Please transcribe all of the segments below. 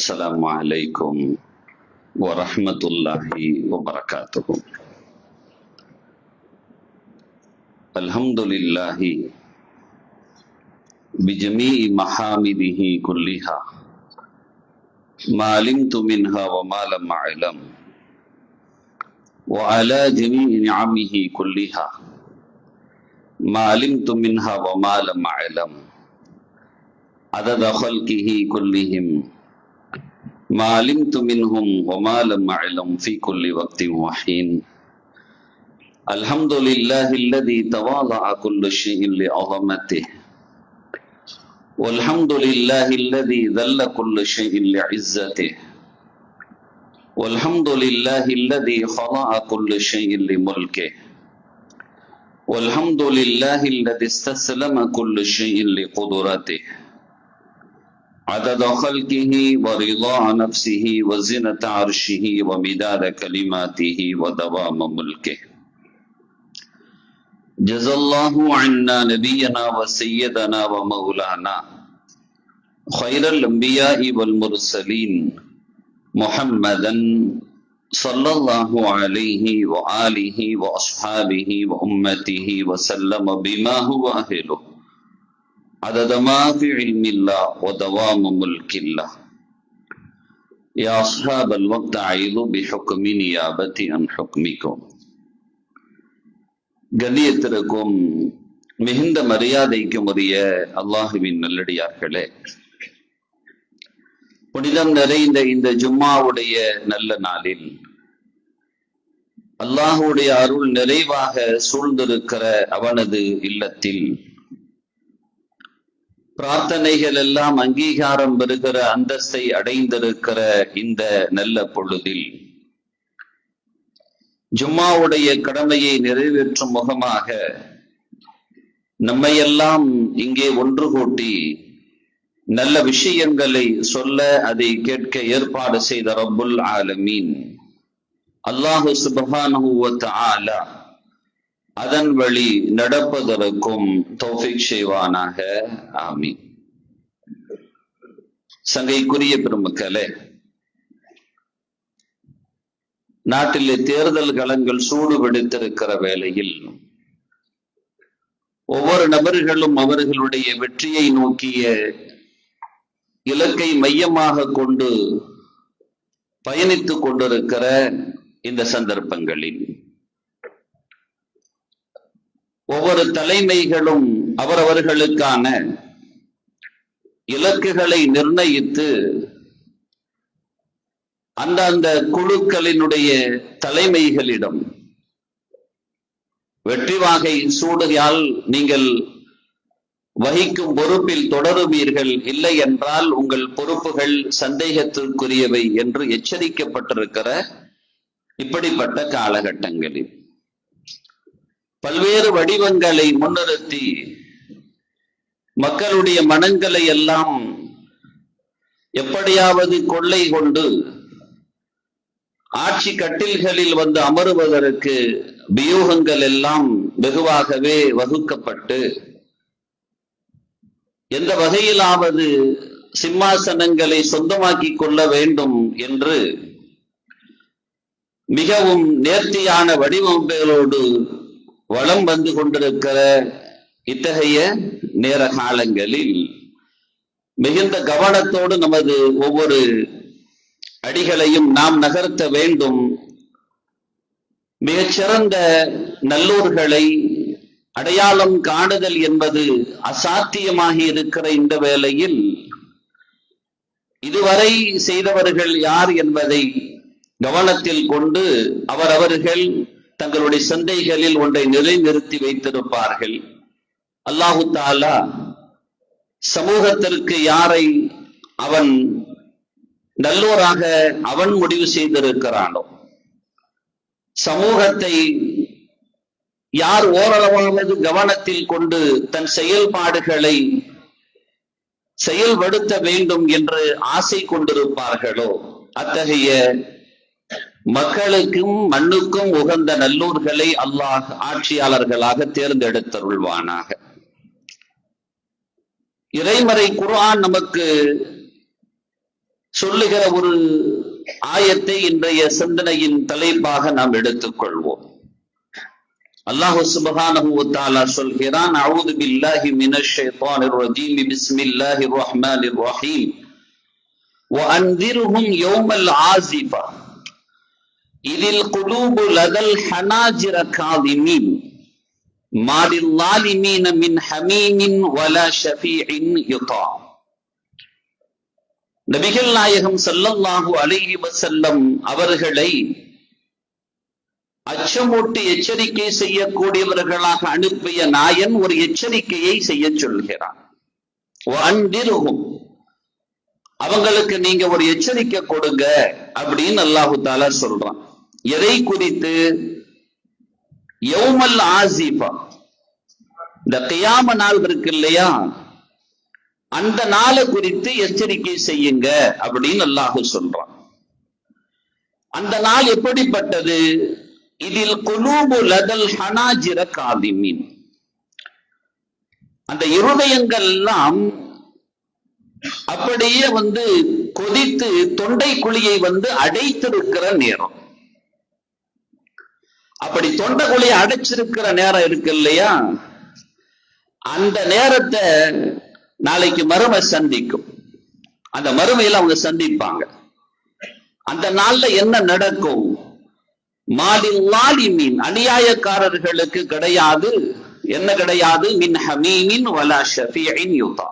السلام عليكم ورحمة الله وبركاته. الحمد لله بجميع محامده كلها ما علمت منها وما لم أعلم وعلى جميع نعمه كلها ما علمت منها وما لم أعلم عدد خلقه كلهم ما علمت منهم وما لم أعلم في كل وقت وحين. الحمد لله الذي تواضع كل شيء لعظمته والحمد لله الذي ذل كل شيء لعزته والحمد لله الذي خضع كل شيء لملكه والحمد لله الذي استسلم كل شيء لقدرته عدد خلقه ورضاء نفسه وزنة عرشه ومداد كلماته ودوام ملكه. جزا الله عنا نبينا وسيدنا ومولانا خير الأنبياء والمرسلين محمدا صلى الله عليه وآله وأصحابه وأمته وسلم بما هو أهله عدد ما في علم الله ودوام ملك الله. يا أصحاب الوقت أعيذوا بحكم نيابتي عن حكمكم. கண்ணியத்திற்கும் மிகுந்த மரியாதைக்கும் உரிய அல்லாஹுவின் நல்லடியார்களே, புனிதம் நிறைந்த இந்த ஜும்மாவுடைய நல்ல நாளில் அல்லாஹுடைய அருள் நிறைவாக சூழ்ந்திருக்கிற அவனது இல்லத்தில் பிரார்த்தனைகள் எல்லாம் அங்கீகாரம் பெறுகிற அந்தஸ்தை அடைந்திருக்கிற இந்த நல்ல பொழுதில் ஜும்மாவுடைய கடமையை நிறைவேற்றும் முகமாக நம்மையெல்லாம் இங்கே ஒன்று கூட்டி நல்ல விஷயங்களை சொல்ல அதை கேட்க ஏற்பாடு செய்த ரப்புல் ஆலமீன் அல்லாஹு சுப்ஹானஹு வ தஆலா அதன் வழி நடப்பதற்கும் தௌஃபீக் செய்வானாக. ஆமீன். சங்கைக்குரிய பெருமக்களே, நாட்டிலே தேர்தல் களங்கள் சூடு பிடித்திருக்கிற வேளையில் ஒவ்வொரு நபர்களும் அவர்களுடைய வெற்றியை நோக்கிய இலக்கை மையமாக கொண்டு பயணித்துக் கொண்டிருக்கிற இந்த சந்தர்ப்பங்களில் ஒவ்வொரு தலைமைகளும் அவரவர்களுக்கான இலக்குகளை நிர்ணயித்து அந்த குழுக்களினுடைய தலைமைகளிடம் வெற்றி வாகை சூடுகையால் நீங்கள் வகிக்கும் பொறுப்பில் தொடருவீர்கள், இல்லை என்றால் உங்கள் பொறுப்புகள் சந்தேகத்திற்குரியவை என்று எச்சரிக்கப்பட்டிருக்கிற இப்படிப்பட்ட காலகட்டங்களில் பல்வேறு வடிவங்களை முன்னிறுத்தி மக்களுடைய மனங்களை எல்லாம் எப்படியாவது கொள்ளை கொண்டு ஆட்சி கட்டில்களில் வந்து அமருவதற்கு வியூகங்கள் எல்லாம் வெகுவாகவே வகுக்கப்பட்டு எந்த வகையிலாவது சிம்மாசனங்களை சொந்தமாக்கி கொள்ள வேண்டும் என்று மிகவும் நேர்த்தியான வடிவமைப்புகளோடு வளம் வந்து கொண்டிருக்கிற இத்தகைய நேர காலங்களில் மிகுந்த கவனத்தோடு நமது ஒவ்வொரு அடிகளையும் நாம் நகர்த்த வேண்டும். மிகச்சிறந்த நல்லூர்களை அடையாளம் காணுதல் என்பது அசாத்தியமாகி இருக்கிற இந்த வேளையில் இதுவரை செய்தவர்கள் யார் என்பதை கவனத்தில் கொண்டு அவரவர்கள் தங்களுடைய சந்தைகளில் ஒன்றை நிலைநிறுத்தி வைத்திருப்பார்கள். அல்லாஹு தஆலா சமூகத்திற்கு யாரை அவன் நல்லோராக அவன் முடிவு செய்திருக்கிறானோ, சமூகத்தை யார் ஓரளவாவது கவனத்தில் கொண்டு தன் செயல்பாடுகளை செயல்படுத்த வேண்டும் என்று ஆசை கொண்டிருப்பார்களோ அத்தகைய மக்களுக்கும் மண்ணுக்கும் உகந்த நல்லூர்களை அல்லாஹ் ஆட்சியாளர்களாக தேர்ந்தெடுத்தருள்வானாக. இறைமறை குர்ஆன் நமக்கு சொல்லுகிற ஒரு ஆயத்தை இன்றைய சிந்தனையின் தலைப்பாக நாம் எடுத்துக்கொள்வோம். அல்லாஹு சுப்ஹானஹு வ தஆலா சொல்கிறான், அஊது பில்லாஹி மினஷ் ஷைத்தானிர் ரஜீம், பிஸ்மில்லாஹிர் ரஹ்மானிர் ரஹீம், வ அன்திர்ஹும் யௌமல் ஆஸிஃபா இதில் குலூபு லதல் ஹனாஜிர காதிமீன் மா லில்-ஸாலிமீன மின் ஹமீமின் வலா ஷஃபீஇன் யுதா. நபிகள் நாயகம் ஸல்லல்லாஹு அலைஹி வஸல்லம் அவர்களை அச்சமூட்டி எச்சரிக்கை செய்யக்கூடியவர்களாக அனுப்பிய நாயன் ஒரு எச்சரிக்கையை செய்ய சொல்கிறான். அவங்களுக்கு நீங்க ஒரு எச்சரிக்கை கொடுங்க அப்படின்னு அல்லாஹு தஆலா சொல்றான். எதை குறித்து? யௌமல் ஆஸிஃபா, இந்த கியாம நாள் இருக்கு இல்லையா, அந்த நாளை குறித்து எச்சரிக்கை செய்யுங்க அப்படின்னு அல்லாஹ் சொல்றான். அந்த நாள் எப்படிப்பட்டது? இதில் குலூபு லதல் ஹனாஜிர காதிமீன், அந்த இருதயங்கள் எல்லாம் அப்படியே கொதித்து தொண்டை குழியை அடைத்திருக்கிற நேரம். அப்படி தொண்டை குழியை அடைச்சிருக்கிற நேரம் இருக்கு இல்லையா, அந்த நேரத்தை நாளைக்கு மறுமை சந்திக்கும். அந்த மறுமையில அவங்க சந்திப்பாங்க. அந்த நாள்ல என்ன நடக்கும்? மாலில்-ஸாலிமீன், அநியாயக்காரர்களுக்கு கிடையாது. என்ன கிடையாது? மின் ஹமீமின் வலா ஷஃபீஇன் யுதா.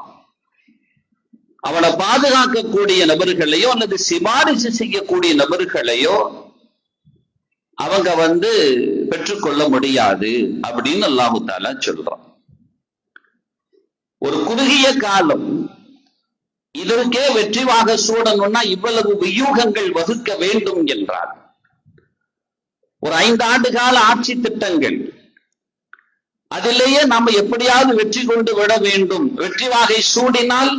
அவனை பாதுகாக்கக்கூடிய நபர்களையோ அல்லது சிபாரிசு செய்யக்கூடிய நபர்களையோ அவங்க பெற்றுக்கொள்ள முடியாது அப்படின்னு அல்லாஹு தஆலா சொல்றான். ஒரு குறுகிய காலம் இதற்கே வெற்றிவாக சூடணும்னா இவ்வளவு வியூகங்கள் வகுக்க வேண்டும் என்றார். ஒரு 5 ஆண்டு கால ஆட்சி திட்டங்கள், அதிலேயே நாம எப்படியாவது வெற்றி கொண்டு விட வேண்டும். வெற்றி வாகை சூடினால்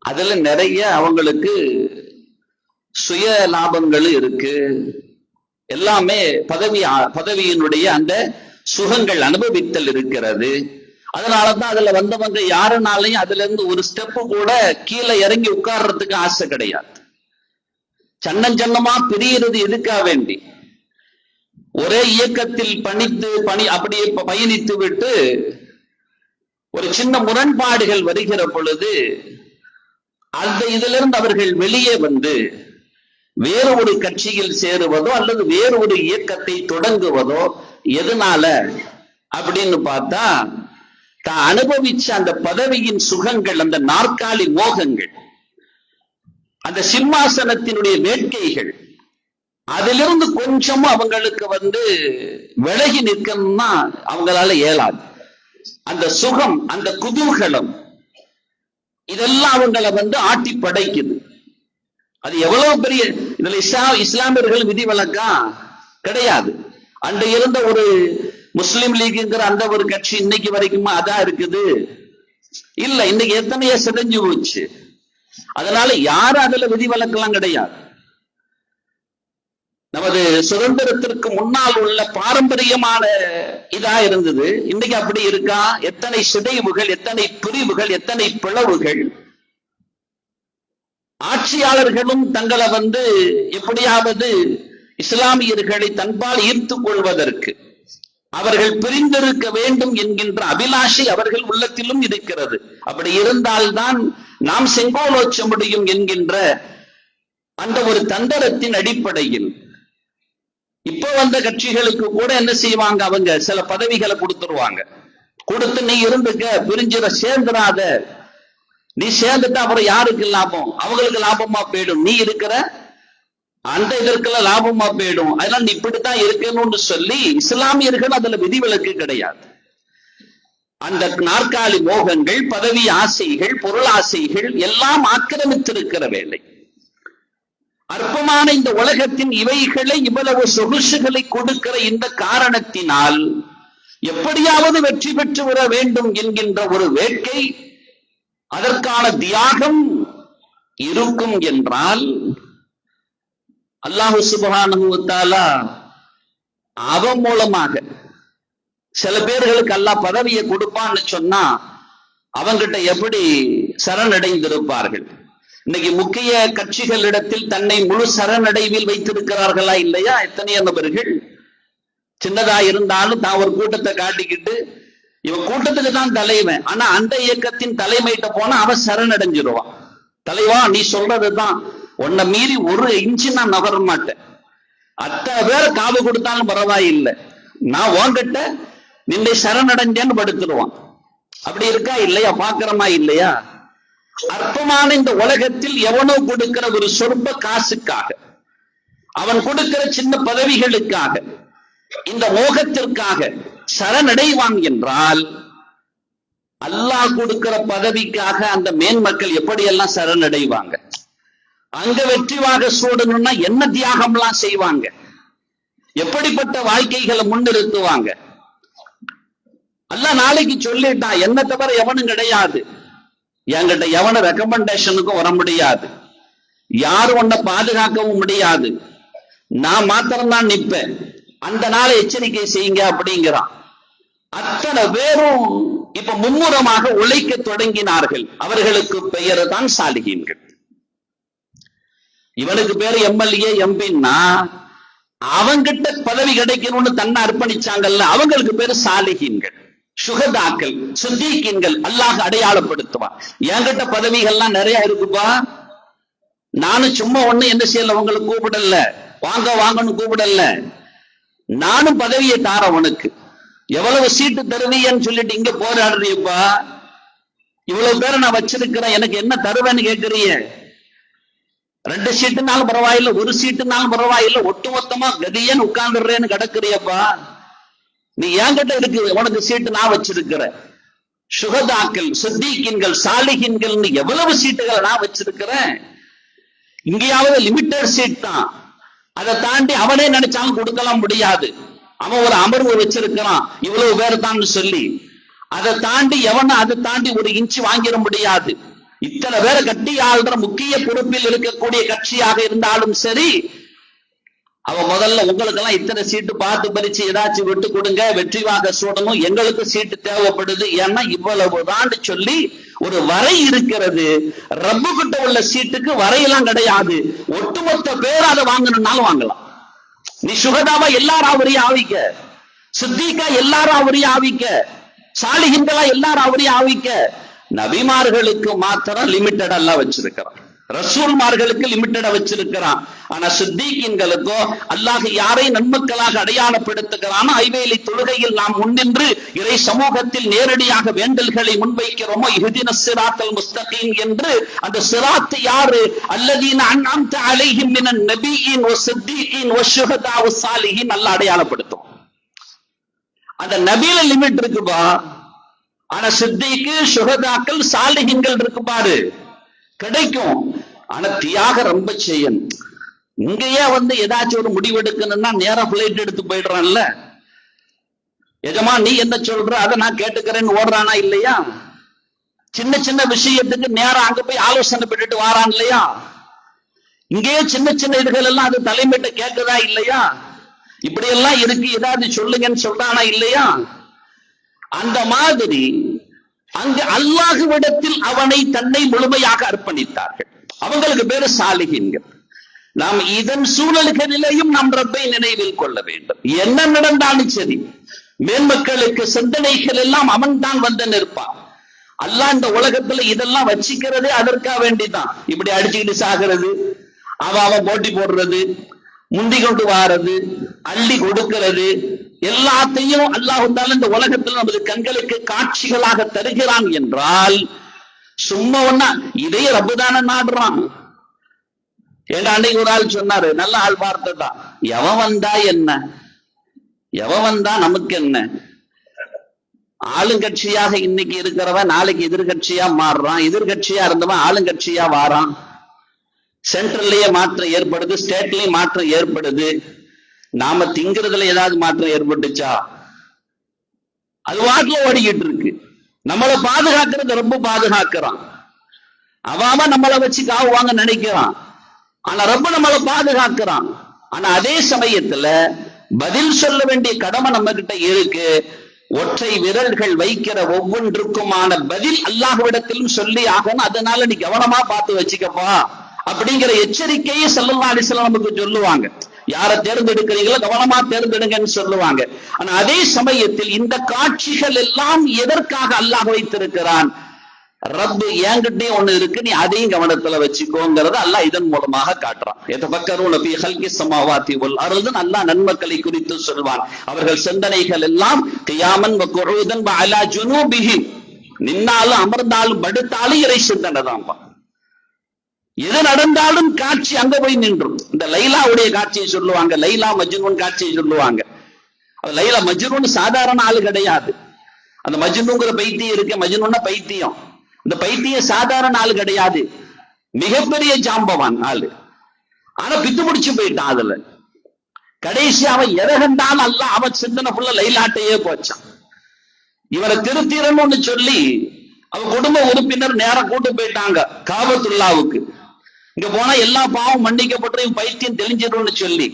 அதுல நிறைய அவங்களுக்கு சுய லாபங்கள் இருக்கு. எல்லாமே பதவியினுடைய அந்த சுகங்கள் அனுபவித்தல் இருக்கிறது. அதனாலதான் அதுல வந்தவங்க யாருனாலையும் அதுல இருந்து ஒரு ஸ்டெப்பு கூட கீழே இறங்கி உட்கார்றதுக்கு ஆசை கிடையாது. சன்னமா பிரியிறது எதுக்காக வேண்டி? ஒரே இயக்கத்தில் அப்படியே பயணித்து விட்டு ஒரு சின்ன முரண்பாடுகள் வருகிற பொழுது அந்த இதிலிருந்து அவர்கள் வெளியே வேறு ஒரு கட்சியில் சேருவதோ அல்லது வேறு ஒரு இயக்கத்தை தொடங்குவதோ எதனால அப்படின்னு பார்த்தா, தான் அனுபவிச்ச அந்த பதவியின் சுகங்கள், அந்த நாற்காலி மோகங்கள், அந்த சிம்மாசனத்தினுடைய வேட்கைகள், அதிலிருந்து கொஞ்சமும் அவங்களுக்கு விலகி நிற்கணும்னா அவங்களால இயலாது. அந்த சுகம், அந்த குதூகலம், இதெல்லாம் அவங்களை ஆட்டி படைக்குது. அது எவ்வளவு பெரிய, இதுல இஸ்லாமியர்கள் விதிவிலக்கா கிடையாது. அன்று இருந்த ஒரு முஸ்லிம் லீக்ங்கிற அந்த ஒரு கட்சி இன்னைக்கு வரைக்குமா அதான் இருக்குது? இல்ல, இன்னைக்கு எத்தனையோ சிதைஞ்சு போச்சு. அதனால யாரும் அதுல விதிவிலக்கெல்லாம் கிடையாது. நமது சுதந்திரத்திற்கு முன்னால் உள்ள பாரம்பரியமான இதா இருந்தது, இன்னைக்கு அப்படி இருக்கா? எத்தனை சிதைவுகள், எத்தனை பிரிவுகள், எத்தனை பிளவுகள். ஆட்சியாளர்களும் தங்களை எப்படியாவது இஸ்லாமியர்களை தன்பால் ஈர்த்துக் கொள்வதற்கு அவர்கள் பிரிந்திருக்க வேண்டும் என்கின்ற அபிலாஷை அவர்கள் உள்ளத்திலும் இருக்கிறது. அப்படி இருந்தால்தான் நாம் செங்கோலோச்ச முடியும் என்கின்ற அந்த ஒரு தந்திரத்தின் அடிப்படையில் இப்போ வந்த கட்சிகளுக்கு கூட என்ன செய்வாங்க? அவங்க சில பதவிகளை கொடுத்துருவாங்க. கொடுத்து நீ இருந்துக்க, பிரிஞ்சிட, சேர்ந்துடாத. நீ சேர்ந்துட்டா அப்புறம் யாருக்கு லாபம்? அவங்களுக்கு லாபமா போயிடும். நீ இருக்கிற அந்த இதற்குள்ள லாபமா போயிடும். அதனால நீ இப்படித்தான் இருக்கணும்னு சொல்லி இஸ்லாமியர்கள் அதுல விதிவிலக்கு கிடையாது. அந்த நாற்காலி மோகங்கள், பதவி ஆசைகள், பொருள் ஆசைகள் எல்லாம் ஆக்கிரமித்திருக்கிற வேலை. அற்பமான இந்த உலகத்தின் இவைகளை, இவ்வளவு சொகுசுகளை கொடுக்கிற இந்த காரணத்தினால் எப்படியாவது வெற்றி பெற்று வர வேண்டும் என்கின்ற ஒரு வேட்கை, அதற்கான தியாகம் இருக்கும் என்றால் அல்லாஹ் சுப்ஹானஹு வ தஆலா அவன் மூலமாக சில பேர்களுக்கு அல்லாஹ் பதவியை கொடுப்பான்னு சொன்னா அவங்கிட்ட எப்படி சரணடைந்திருப்பார்கள்? இன்னைக்கு முக்கிய கட்சிகளிடத்தில் தன்னை முழு சரணடைவில் வைத்திருக்கிறார்களா இல்லையா? எத்தனையோ நபர்கள் சின்னதா இருந்தாலும் தான் ஒரு கூட்டத்தை காட்டிக்கிட்டு இவன் கூட்டத்துக்கு தான் தலைவன், ஆனா அந்த இயக்கத்தின் தலைமையிட்ட போனா அவன் சரணடைஞ்சிருவான். தலைவா நீ சொல்றதுதான், உன்னை மீறி ஒரு இன்ச்சு நான் நகர மாட்டேன், அத்தனை பேரை காவு கொடுத்தாலும் பரவாயில்லை, நான் உன்கிட்ட நின்னை சரணடைஞ்சேன்னு படுத்துருவான். அப்படி இருக்கா இல்லையா? பாக்குறமா இல்லையா? அற்பமான இந்த உலகத்தில் எவனோ கொடுக்கிற ஒரு சொற்ப காசுக்காக, அவன் கொடுக்கிற சின்ன பதவிகளுக்காக, இந்த மோகத்திற்காக சரணடைவான் என்றால், அல்லாஹ் கொடுக்கிற பதவிக்காக அந்த மேன்மக்கள் எப்படியெல்லாம் சரணடைவாங்க? அங்க வெற்றிவாக சூடணும்னா என்ன தியாகம்லாம் செய்வாங்க? எப்படிப்பட்ட வாழ்க்கைகளை முன்னிறுத்துவாங்க? அல்லாஹ் நாளைக்கு சொல்லிட்டான், என்ன தவிர எவனும் கிடையாது, என்கிட்ட எவன ரெக்கமெண்டேஷனுக்கும் வர முடியாது, யாரும் உன்னை பாதுகாக்கவும் முடியாது, நான் மாத்திரம்தான் நிற்பேன், அந்த நாளை எச்சரிக்கை செய்யுங்க அப்படிங்கிறான். அத்தனை பேரும் இப்ப மும்முரமாக உழைக்க தொடங்கினார்கள். அவர்களுக்கு பெயர் தான் சாலிஹீன்கள். இவனுக்கு பேரு எம்எல்ஏ எம்பின்னா அவங்கிட்ட பதவி கிடைக்கணும்னு தன்னை அர்ப்பணிச்சாங்கல்ல, அவங்களுக்கு பேரு சாலிஹீன்கள், சுகதாக்கள், சித்தீக்கீன்கள். அல்லாஹ் அடையாளப்படுத்துவான். என்கிட்ட பதவிகள்லாம் நிறைய இருக்குப்பா, நானும் சும்மா ஒண்ணு என்ன செய்யல, உங்களுக்கு கூப்பிடல, வாங்க வாங்கன்னு கூப்பிடல, நானும் பதவியை தார உனக்கு, எவ்வளவு சீட்டு தருவீன்னு சொல்லிட்டு இங்க போராடுறியப்பா, இவ்வளவு பேரை நான் வச்சிருக்கிறேன், எனக்கு என்ன தருவேன்னு கேட்கறிய, 2 சீட்டுனாலும் பரவாயில்ல, 1 சீட்டுனாலும் பரவாயில்ல, ஒட்டுமொத்தமா கதியன்னு உட்கார்ந்துடுறேன்னு கிடக்குறியப்பா, நீ என்கிட்ட இருக்கு, உனக்கு சீட்டு நான் வச்சிருக்கிறேன். சுகதாக்கள், சித்தீக்கீன்கள், சாலிஹீன்கள் எவ்வளவு சீட்டுகளை நான் வச்சிருக்கிறேன். இங்கேயாவது லிமிட்டட் சீட் தான், அதை தாண்டி அவனே நினைச்சாலும் கொடுக்கலாம் முடியாது. அவன் ஒரு அமர்வு வச்சிருக்கிறான், இவ்வளவு பேர் தான் சொல்லி, அதை தாண்டி எவன அதை தாண்டி ஒரு இன்ச்சு வாங்கிட முடியாது. இத்தனை பேரை கட்டி ஆள்ற முக்கிய பொறுப்பில் இருக்கக்கூடிய கட்சியாக இருந்தாலும் சரி, அவன் முதல்ல உங்களுக்கு எல்லாம் இத்தனை சீட்டு பார்த்து பறிச்சு ஏதாச்சும் விட்டு கொடுங்க, வெற்றிவாக சூடணும், எங்களுக்கு சீட்டு தேவைப்படுது, ஏன்னா இவ்வளவுதான் சொல்லி ஒரு வரை இருக்கிறது. ரப்பு கிட்ட உள்ள சீட்டுக்கு வரையெல்லாம் கிடையாது, ஒட்டுமொத்த பேர் அதை வாங்கணும்னாலும் வாங்கலாம். நீ சுகதாவா எல்லாரும் அவரையும் ஆவிக்க, சித்திகா எல்லாரும் அவரையும் ஆவிக்க, சாலிஹீன்களா எல்லாரும் அவரையும் ஆவிக்க. நபிமார்களுக்கு மாத்திரம் லிமிட்டட் எல்லாம் வச்சிருக்கிறான், ரசூல்மார்களுக்கு லிமிட்டடா வச்சிருக்கிறான். ஆனா சித்தீக்கீன்களுக்கோ அல்லாஹ் யாரை நன்மக்களாக அடையாளப்படுத்துகிறானோ, ஐவேலி தொழுகையில் நாம் முன்னின்று இறை சமூகத்தில் நேரடியாக வேண்டல்களை முன்வைக்கிறோமோ, இஹ்தினஸ் ஸிராத்தல் முஸ்தகீம் என்று, அந்த ஸிராத் யாரு? அல்லதீன அன்அம்த அலைஹிம் மினன் நபியீன் வஸ்ஸித்தீகீன் வஷ்ஷுஹதா வஸ்ஸாலிஹீன், அல்லாஹ் அடையாளப்படுத்தும். அந்த நபியில லிமிட் இருக்குப்பா, ஆனா சித்திக்கு, சுஹதாக்கள், சாலிஹீன்கள் இருக்கு பாரு, கிடைக்கும். ஆனா தியாகம் ரொம்ப செய்யணும். இங்கேயே ஏதாச்சும் ஒரு முடிவு எடுக்கணும்னா நேரா பிளைட் எடுத்து போயிடுறான்ல, எஜமா நீ என்ன சொல்ற அதை நான் கேட்டுக்கிறேன்னு ஓடுறானா இல்லையா? சின்ன சின்ன விஷயத்துக்கு நேரம் அங்க போய் ஆலோசனை பண்ணிட்டு வாரான் இல்லையா? இங்கேயே சின்ன சின்ன இதுகள் எல்லாம் அது தலைமையிட்ட கேட்கதா இல்லையா? இப்படி எல்லாம் இருக்கு, ஏதாவது சொல்லுங்கன்னு சொல்றானா இல்லையா? அந்த மாதிரி அங்கு அல்லாஹ்விடத்தில் அவனை தன்னை முழுமையாக அர்ப்பணித்தார்கள். அவங்களுக்கு பேரு சாலிஹீன்கள். நாம் இதன் சூழல்களிலேயும் நம் ரப்பை நினைவில் கொள்ள வேண்டும். என்ன நடந்தாலும் சரி, மேன்மக்களுக்கு சிந்தனைகள் எல்லாம் அவன் தான் வந்து நிற்பான். அல்லாஹ் இந்த உலகத்துல இதெல்லாம் வச்சிக்கிறதே அதற்காக வேண்டிதான். இப்படி அடிச்சுக்கிட்டு சாகிறது, அவன் போட்டி போடுறது, முந்தி கொண்டு வாரது, அள்ளி கொடுக்கிறது, எல்லாத்தையும் அல்லாஹ் இந்த உலகத்தில் நமது கண்களுக்கு காட்சிகளாக தருகிறான் என்றால், சும்மா ஒன்னா இதே ரப்புதான நாடுறான். ஏன்னா அன்னைக்கு ஒரு ஆள் சொன்னாரு, நல்ல ஆள் பார்த்ததான், எவன் வந்தா என்ன, எவன் வந்தா நமக்கு என்ன, ஆளுங்கட்சியாக இன்னைக்கு இருக்கிறவன் நாளைக்கு எதிர்கட்சியா மாறுறான், எதிர்கட்சியா இருந்தவன் ஆளுங்கட்சியா வாரான், சென்ட்ரல்லயே மாற்றம் ஏற்படுது, ஸ்டேட்லயும் மாற்றம் ஏற்படுது. நாம திங்கிறதுல ஏதாவது மாற்றம் ஏற்பட்டுச்சா? அது வாட்டில ஓடிக்கிட்டு இருக்கு. நம்மளை பாதுகாக்கிறது ரொம்ப பாதுகாக்கிறான். அவன் நம்மளை வச்சு காவுவாங்க நினைக்கிறான், ஆனா ரொம்ப நம்மளை பாதுகாக்கிறான். ஆனா அதே சமயத்துல பதில் சொல்ல வேண்டிய கடமை நம்ம கிட்ட இருக்கு. ஒற்றை விரல்கள் வைக்கிற ஒவ்வொன்றுக்குமான பதில் அல்லாஹ்விடத்திலும் சொல்லி ஆகணும். அதனால நீ கவனமா பார்த்து வச்சுக்கப்பா அப்படிங்கிற எச்சரிக்கையை ஸல்லல்லாஹு அலைஹி வஸல்லம் நமக்கு சொல்லுவாங்க. யாரை தேர்ந்தெடுக்கிறீங்களோ கவனமா தேர்ந்தெடுங்கன்னு சொல்லுவாங்க. ஆனா அதே சமயத்தில் இந்த காட்சிகள் எல்லாம் எதற்காக அல்லாஹ் வைத்திருக்கிறான்? ரப்பு என்கிட்டே ஒண்ணு இருக்கு, நீ அதையும் கவனத்துல வச்சுக்கோங்கிறத அல்லாஹ் இதன் மூலமாக காட்டுறான். யதஃபக்கரூன ஃபீ ஹல்கிஸ் ஸமாவாத்தி வல் அர்து, அல்லாஹ் நன்மக்களை குறித்து சொல்வான். அவர்கள் சிந்தனைகள் எல்லாம் கியாமன் வ குஊதன் வ அலா ஜுனூபிஹிம், நின்னாலும் அமர்ந்தாலும் படுத்தாலும் இறை சிந்தனை தான். எது நடந்தாலும் காட்சி அங்க போய் நின்றும். இந்த லைலாவுடைய காட்சியை சொல்லுவாங்க, லைலா மஜ்னூன் காட்சியை சொல்லுவாங்க. லைலா மஜ்னூன் சாதாரண ஆளு கிடையாது. அந்த மஜ்னூங்கிற பைத்தியம் இருக்கு, மஜ்னூன்னா பைத்தியம். இந்த பைத்தியம் சாதாரண ஆளு கிடையாது, மிகப்பெரிய ஜாம்பவான் ஆளு. ஆனா பித்து முடிச்சு போயிட்டான். அதுல கடைசி அவன் எதை கண்டாலும் அல்ல, அவன் சிந்தனை ஃபுல்லா லைலாட்டையே போச்சான். இவரை திருத்தீரன்னு சொல்லி அவன் குடும்ப உறுப்பினர் நேரம் கூட்டு போயிட்டாங்க காபத்துல்லாவுக்கு. இங்க போனா எல்லா பாவம் மன்னிக்கப்பட்டு பைத்தியம் தெளிஞ்சிடும்னு சொல்லி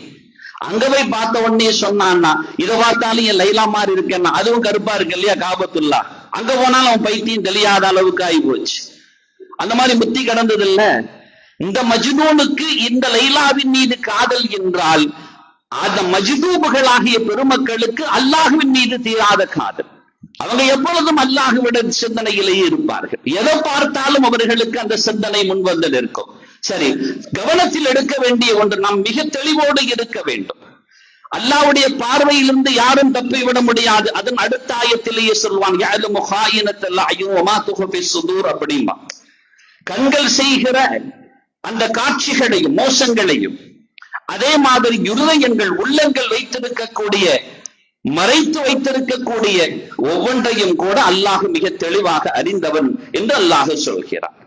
அங்க போய் பார்த்த உடனே சொன்னான்னா, இதை பார்த்தாலும் என் லைலா மாதிரி இருக்கேன்னா, அதுவும் கருப்பா இருக்கு இல்லையா காபத்துல்லா, அங்க போனாலும் அவன் பைத்தியம் தெளியாத அளவுக்கு ஆகி போச்சு. அந்த மாதிரி புத்தி கடந்தது இல்ல. இந்த மஜ்னூனுக்கு இந்த லைலாவின் மீது காதல் என்றால், அந்த மஜ்தூபுகளாகிய பெருமக்களுக்கு அல்லாஹ்வின் மீது தீராத காதல். அவங்க எப்பொழுதும் அல்லாஹ்விட சிந்தனையிலேயே இருப்பார்கள். எதை பார்த்தாலும் அவர்களுக்கு அந்த சிந்தனை முன்வந்து நிற்கும். சரி, கவனத்தில் எடுக்க வேண்டிய ஒன்று, நாம் மிக தெளிவோடு இருக்க வேண்டும். அல்லாஹ்வுடைய பார்வையிலிருந்து யாரும் தப்பிவிட முடியாது. அதன் அடுத்த ஆயத்திலேயே சொல்வான், யஅலமு ஹாயினத்தல் அயூன் வமா துஃபி ஸுதூர் அப்படிம்பா. கண்கள் செய்கிற அந்த காட்சிகளையும் மோசங்களையும், அதே மாதிரி இருதயங்கள் உள்ளங்கள் வைத்திருக்கக்கூடிய மறைத்து வைத்திருக்கக்கூடிய ஒவ்வொன்றையும் கூட அல்லாஹ் மிக தெளிவாக அறிந்தவன் என்று அல்லாஹ் சொல்கிறான்.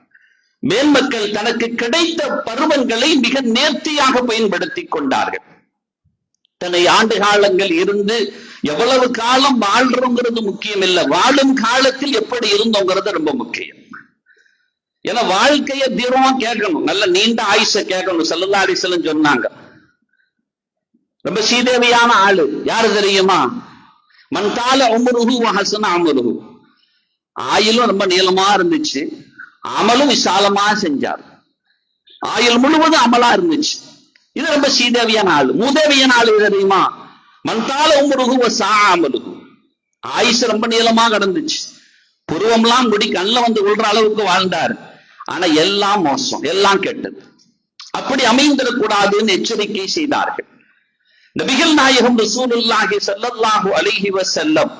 மேன்மக்கள் தனக்கு கிடைத்த பருவங்களை மிக நேர்த்தியாக பயன்படுத்திக் கொண்டார்கள். தன்னை ஆண்டு காலங்கள் இருந்து எவ்வளவு காலம் வாழ்றோங்கிறது முக்கியம் இல்லை, வாழும் காலத்தில் எப்படி இருந்தோங்கிறது ரொம்ப முக்கியம். ஏன்னா வாழ்க்கைய தீர்வமா கேட்கணும், நல்ல நீண்ட ஆயுச கேட்கணும். ஸல்லல்லாஹு அலைஹி வஸல்லம் சொன்னாங்க, ரொம்ப சீதேவியான ஆளு யாரு தெரியுமா? மன்தால உம்ருஹு வ ஹஸன அமலுஹு, ஆயுளும் ரொம்ப நீளமா இருந்துச்சு, அமலும் விசாலமா செஞ்சார், ஆயுள் முழுவதும் அமலா இருந்துச்சு. இது ரொம்ப சீதேவியான ஆளு. மூதேவியான ஆளு தெரியுமா? மன்தால உம்ருஹு வ ஸா அமலுஹு, ஆயுசு ரொம்ப நீளமா கடந்துச்சு, புருவம்லாம் முடி கண்ணில் வந்து விழுற அளவுக்கு வாழ்ந்தார். ஆனா எல்லாம் மோசம், எல்லாம் கெட்டது. அப்படி அமைந்திடக்கூடாதுன்னு எச்சரிக்கை செய்தார்கள். நபிகள் நாயகம் ரசூலுல்லாஹி ஸல்லல்லாஹு அலைஹி வஸல்லம்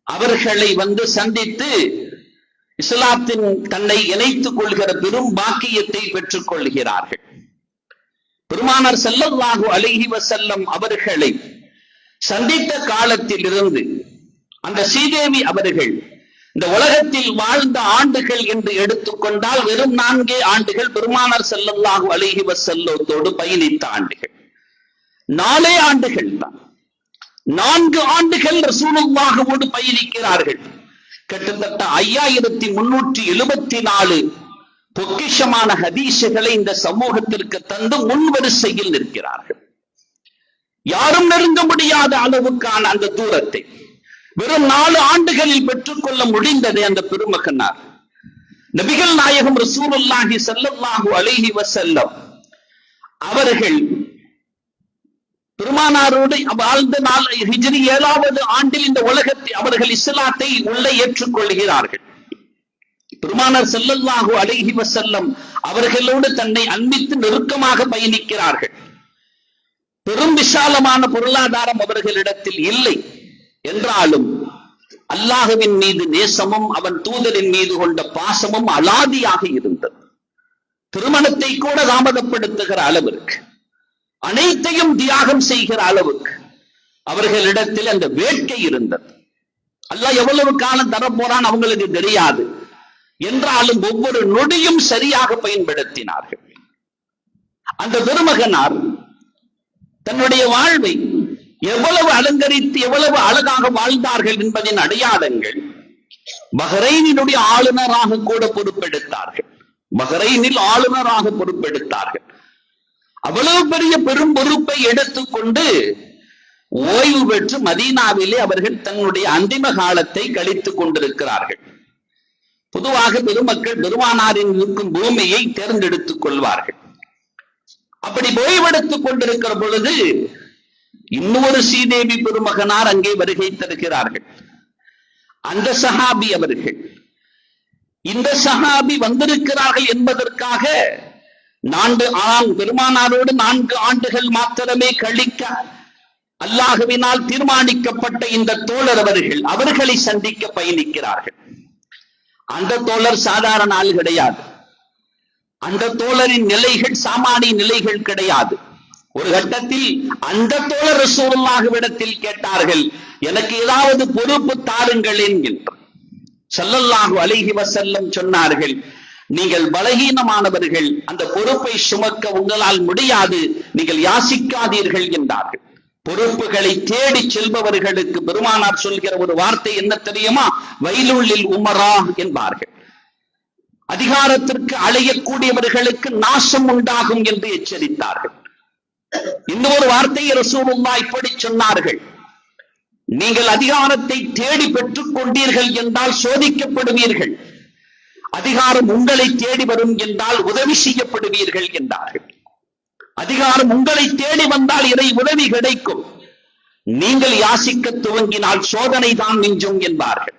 அவர்களை வந்து சந்தித்து இஸ்லாத்தின் தன்னை இணைத்துக் கொள்கிற பெரும் பாக்கியத்தை பெற்றுக் கொள்கிறார்கள். பெருமானார் ஸல்லல்லாஹு அலைஹி வஸல்லம் அவர்களை சந்தித்த காலத்தில் இருந்து அந்த ஸ்ரீதேவி அவர்கள் இந்த உலகத்தில் வாழ்ந்த ஆண்டுகள் என்று எடுத்துக்கொண்டால் வெறும் 4 ஆண்டுகள் பெருமானார் ஸல்லல்லாஹு அலைஹி வஸல்லத்தோடு பயணித்த ஆண்டுகள். 4 ஆண்டுகள் தான். 4 ஆண்டுகள் ரசூலுல்லாஹ்வோடு பயணிக்கிறார்கள். கிட்டத்தட்ட 5374 பொக்கிஷமான ஹதீஸுகளை இந்த சமூகத்திற்கு தந்து முன்வரிசையில் நிற்கிறார்கள். யாரும் நெருங்க முடியாத அளவுக்கான அந்த தூரத்தை வெறும் 4 ஆண்டுகளில் பெற்றுக்கொள்ள முடிந்தது அந்த பெருமகனார். நபிகள் நாயகம் ரசூலுல்லாஹி ஸல்லல்லாஹு அலைஹி வஸல்லம் அவர்கள் பெருமானாரோடு வாழ்ந்த நாள் ஹிஜ்ரி 7வது ஆண்டில் இந்த உலகத்தை அவர்கள் இஸ்லாத்தை உள்ளே ஏற்றுக்கொள்கிறார்கள். பெருமானார் ஸல்லல்லாஹு அலைஹி வஸல்லம் அவர்களோடு தன்னை அன்பித்து நெருக்கமாக பயணிக்கிறார்கள். பெரும் விசாலமான பொருளாதாரம் அவர்களிடத்தில் இல்லை என்றாலும் அல்லாஹ்வின் மீது நேசமும் அவன் தூதரின் மீது கொண்ட பாசமும் அலாதியாக இருந்தது. திருமணத்தை கூட தாமதப்படுத்துகிற அளவிற்கு, அனைத்தையும் தியாகம் செய்கிற அளவுக்கு அவர்களிடத்தில் அந்த வேட்கை இருந்தது. அல்லாஹ் எவ்வளவு காலம் தரப்போறான் அவங்களுக்கு தெரியாது, என்றாலும் ஒவ்வொரு நொடியும் சரியாக பயன்படுத்தினார்கள். அந்த பெருமகனார் தன்னுடைய வாழ்வை எவ்வளவு அலங்கரித்து எவ்வளவு அழகாக வாழ்ந்தார்கள் என்பதின் அடையாளங்கள் பஹ்ரைனினுடைய ஆளுநராக கூட பொறுப்பெடுத்தார்கள். பஹ்ரைனில் ஆளுநராக பொறுப்பெடுத்தார்கள். அவ்வளவு பெரிய பெரும் பொறுப்பை எடுத்துக்கொண்டு ஓய்வு பெற்று மதீனாவிலே அவர்கள் தன்னுடைய அந்திம காலத்தை கழித்துக் கொண்டிருக்கிறார்கள். பொதுவாக பெருமக்கள் பெருமானாரின் இருக்கும் பூமியை தேர்ந்தெடுத்துக் கொள்வார்கள். அப்படி ஓய்வெடுத்துக் கொண்டிருக்கிற பொழுது இன்னொரு ஸ்ரீதேவி பெருமகனார் அங்கே வருகை தருகிறார்கள். அந்த சஹாபி அவர்கள், இந்த சஹாபி வந்திருக்கிறார்கள் என்பதற்காக பெருமானாரோடு 4 ஆண்டுகள் மாத்திரமே கழிக்க அல்லாஹ்வினால் தீர்மானிக்கப்பட்ட இந்த தோழர் அவர்களை சந்திக்க பயணிக்கிறார்கள். அந்த தோழர் சாதாரண ஆள் கிடையாது. அந்த தோழரின் நிலைகள் சாமானிய நிலைகள் கிடையாது. ஒரு கட்டத்தில் அந்த தோழர் ரசூலுல்லாஹ்விடத்தில் கேட்டார்கள், எனக்கு ஏதாவது பொறுப்பு தாருங்கள் என்கின்ற. ஸல்லல்லாஹு அலைஹி வஸல்லம் சொன்னார்கள், நீங்கள் பலகீனமானவர்கள், அந்த பொறுப்பை சுமக்க உங்களால் முடியாது, நீங்கள் யாசிக்காதீர்கள் என்றார்கள். பொறுப்புகளை தேடி செல்பவர்களுக்கு பெருமானார் சொல்கிற ஒரு வார்த்தை என்ன தெரியுமா? வைலுள்ளில் உமரா என்பார்கள். அதிகாரத்திற்கு அழையக்கூடியவர்களுக்கு நாசம் உண்டாகும் என்று எச்சரித்தார்கள். இன்னொரு வார்த்தையை ரசூலுல்லாஹ் இப்படி சொன்னார்கள், நீங்கள் அதிகாரத்தை தேடி பெற்றுக் கொண்டீர்கள் என்றால் சோதிக்கப்படுவீர்கள், அதிகாரம் உங்களை தேடி வரும் என்றால் உதவி செய்யப்படுவீர்கள் என்றார்கள். அதிகாரம் உங்களை தேடி வந்தால் இறை உதவி கிடைக்கும், நீங்கள் யாசிக்க துவங்கினால் சோதனை தான் மிஞ்சும் என்பார்கள்.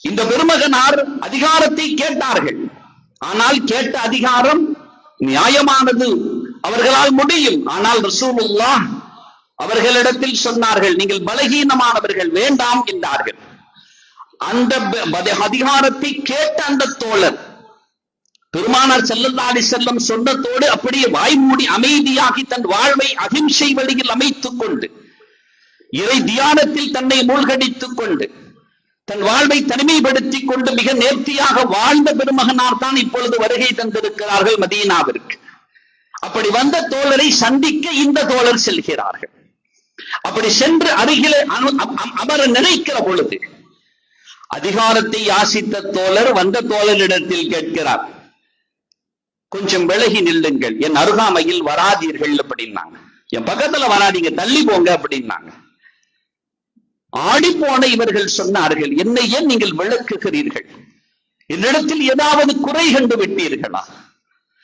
இந்த பெருமகனார் அதிகாரத்தை கேட்டார்கள். ஆனால் கேட்ட அதிகாரம் நியாயமானது, அவர்களால் முடியும். ஆனால் ரசூலுல்லாஹ் அவர்களிடத்தில் சொன்னார்கள், நீங்கள் பலகீனமானவர்கள், வேண்டாம் என்றார்கள். அந்த அதிகாரத்தை கேட்ட அந்த தோழர் பெருமானார் ஸல்லல்லாஹு அலைஹி வஸல்லம் சொன்னதோடு அப்படியே வாய்மூடி அமைதியாகி தன் வாழ்வை அகிம்சை வழியில் அமைத்துக் கொண்டு, இறை தியானத்தில் தன்னை மூழ்கடித்துக் கொண்டு, தன் வாழ்வை தனிமைப்படுத்திக் கொண்டு மிக நேர்த்தியாக வாழ்ந்த பெருமகனார் தான் இப்பொழுது வருகை தந்திருக்கிறார்கள் மதீனாவிற்கு. அப்படி வந்த தோழரை சந்திக்க இந்த தோழர் செல்கிறார்கள். அப்படி சென்று அருகிலே அமர நினைக்கிற பொழுது அதிகாரத்தை யாசித்த தோழர் வந்த தோழரிடத்தில் கேட்கிறார், கொஞ்சம் விலகி நில்லுங்கள், என் அருகாமையில் வராதீர்கள் அப்படின்னாங்க. என் பக்கத்துல வராதீங்க, தள்ளி போங்க அப்படின்னாங்க. ஆடிப்போன இவர்கள் சொன்னார்கள், என்னை ஏன் நீங்கள் விளக்குகிறீர்கள்? என்னிடத்தில் ஏதாவது குறை கண்டு விட்டீர்களா?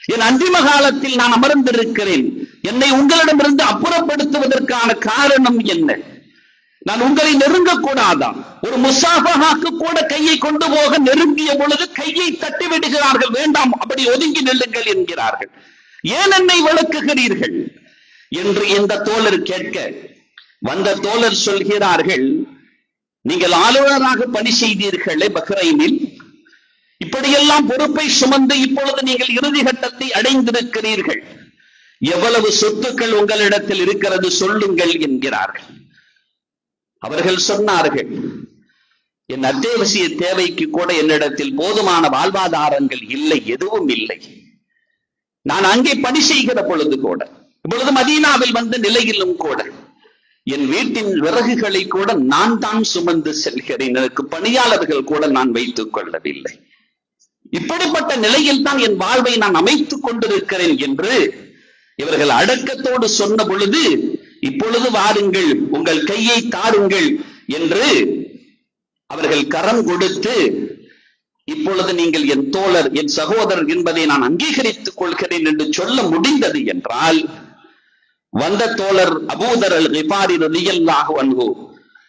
என் அந்திம காலத்தில் நான் அமர்ந்திருக்கிறேன், என்னை உங்களிடமிருந்து அப்புறப்படுத்துவதற்கான காரணம் என்ன? நான் உங்களை நெருங்கக்கூடாதான்? ஒரு முசாஃபஹாக்கு கூட கையை கொண்டு போக நெருங்கிய பொழுது கையை தட்டி விடுகிறார்கள், வேண்டாம், அப்படி ஒதுங்கி நில்லுங்கள் என்கிறார்கள். ஏன் என்னை விளக்குகிறீர்கள் என்று இந்த தோழர் கேட்க, வந்த தோழர் சொல்கிறார்கள், நீங்கள் ஆளுநராக பணி செய்தீர்களே பஹ்ரைனில், இப்படியெல்லாம் பொறுப்பை சுமந்து இப்பொழுது நீங்கள் இறுதி கட்டத்தை அடைந்திருக்கிறீர்கள், எவ்வளவு சொத்துக்கள் உங்களிடத்தில் இருக்கிறது சொல்லுங்கள் என்கிறார்கள். அவர்கள் சொன்னார்கள், என் அத்தியாவசிய தேவைக்கு கூட என்னிடத்தில் போதுமான வாழ்வாதாரங்கள் இல்லை, எதுவும் இல்லை. நான் அங்கே பணி செய்கிற பொழுது கூட, இப்பொழுது மதீனாவில் வந்த நிலையிலும் கூட, என் வீட்டின் விறகுகளை கூட நான் தான் சுமந்து செல்கிறேன், எனக்கு பணியாளர்கள் கூட நான் வைத்துக் கொள்ளவில்லை. இப்படிப்பட்ட நிலையில் தான் என் வாழ்வை நான் அமைத்துக் கொண்டிருக்கிறேன் என்று இவர்கள் அடக்கத்தோடு சொன்ன பொழுது, இப்பொழுது வாருங்கள், உங்கள் கையை தாருங்கள் என்று அவர்கள் கரம் கொடுத்து, இப்பொழுது நீங்கள் என் தோழர், என் சகோதரர் என்பதை நான் அங்கீகரித்துக் கொள்கிறேன் என்று சொல்ல முடிந்தது என்றால், வந்த தோழர் அபூதர் அல் கிஃபாரி ரலியல்லாஹு அன்ஹு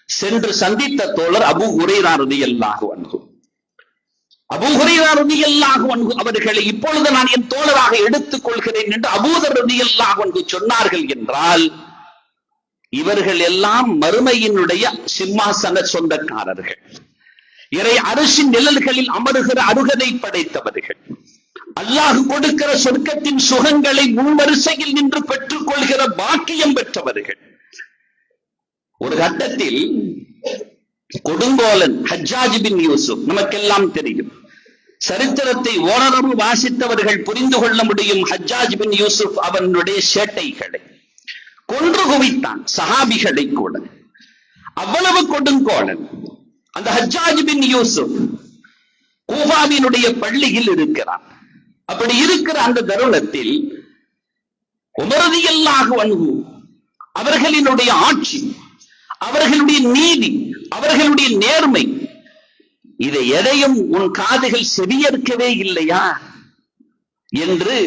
சென்று சந்தித்த தோழர் அபூ ஹுரைரா ரலியல்லாஹு அன்ஹு. அபூ ஹுரைரா ரலியல்லாஹு அன்ஹு அவர்களை இப்பொழுது நான் என் தோழராக எடுத்துக் கொள்கிறேன் என்று அபூதர் ரலியல்லாஹு அன்ஹு சொன்னார்கள் என்றால், இவர்கள் எல்லாம் மறுமையினுடைய சிம்மாசன சொந்தக்காரர்கள், இறை அரிசின் நிழல்களில் அமருகிற அருகதை படைத்தவர்கள், அல்லாஹ் கொடுக்கிற சொர்க்கத்தின் சுகங்களை முன்வரிசையில் நின்று பெற்றுக் கொள்கிற பாக்கியம் பெற்றவர்கள். ஒரு கட்டத்தில் கொடுங்கோலன் ஹஜ்ஜாஜ் பின் யூசுப், நமக்கெல்லாம் தெரியும், சரித்திரத்தை ஓரளவு வாசித்தவர்கள் புரிந்து கொள்ள முடியும். ஹஜ்ஜாஜ் பின் யூசுப் அவனுடைய சேட்டைகளை கொன்று குவித்தான், சஹாபிகளை கூட. அவ்வளவு கொடுங்கோலன் அந்த ஹஜ்ஜாஜ் பின் யூசுப் கூஃபாவினுடைய பள்ளியில் இருக்கிறான். அப்படி இருக்கிற அந்த தருணத்தில் உமர் ரலியல்லாஹு அன்ஹு அவர்களினுடைய ஆட்சி, அவர்களுடைய நீதி, அவர்களுடைய நேர்மை, இதை எதையும் உன் காதுகள் செவியேற்கவே இல்லையா என்று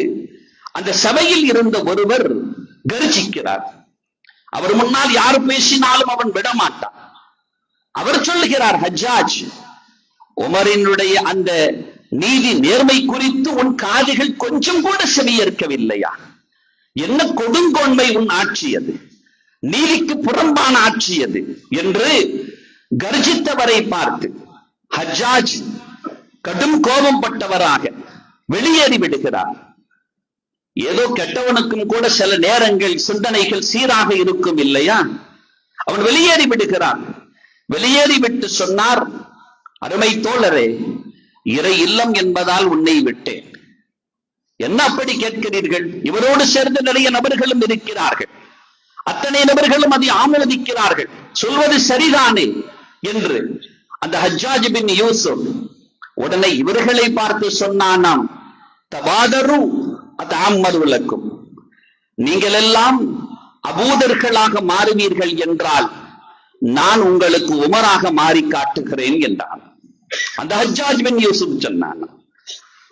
அந்த சபையில் இருந்த ஒருவர் கர்ஜிக்கிறார். அவர் முன்னால் யார் பேசினாலும் அவன் விடமாட்டான். அவர் சொல்லுகிறார், ஹஜ்ஜாஜ், உமரினுடைய அந்த நீதி நேர்மை குறித்து உன் காதுகள் கொஞ்சம் கூட செவியேற்கவில்லையா? என்ன கொடுங்கோன்மை உன் ஆட்சி அது, நீதிக்கு புறம்பான ஆட்சி அது என்று கர்ஜித்தவரை பார்த்து ஹஜ்ஜாஜ் கடும் கோபம் பட்டவராக வெளியேறி விடுகிறார். ஏதோ கெட்டவனுக்கும் கூட சில நேரங்கள் சிந்தனைகள் சீராக இருக்கும் இல்லையா? அவன் வெளியேறி விடுகிறான். வெளியேறிவிட்டு சொன்னார், அருமை தோழரே, இறை இல்லம் என்பதால் உன்னை விட்டேன். என்ன அப்படி கேட்கிறீர்கள்? இவரோடு சேர்ந்த நிறைய நபர்களும் இருக்கிறார்கள். அத்தனை நபர்களும் அதை ஆமோதிக்கிறார்கள். சொல்வது சரிதானே என்று அந்த ஹஜ்ஜாஜ் பின் யூசுப் உடனே இவர்களை பார்த்து சொன்னானாம், தபாதரு அத்தஅம்மருலக்கும், நீங்கள் எல்லாம் அபூதர்களாக மாறுவீர்கள் என்றால் நான் உங்களுக்கு உமராக மாறி காட்டுகிறேன் என்றான். அந்த ஹஜ்ஜாஜ் பின் யூசுப் சொன்னான்,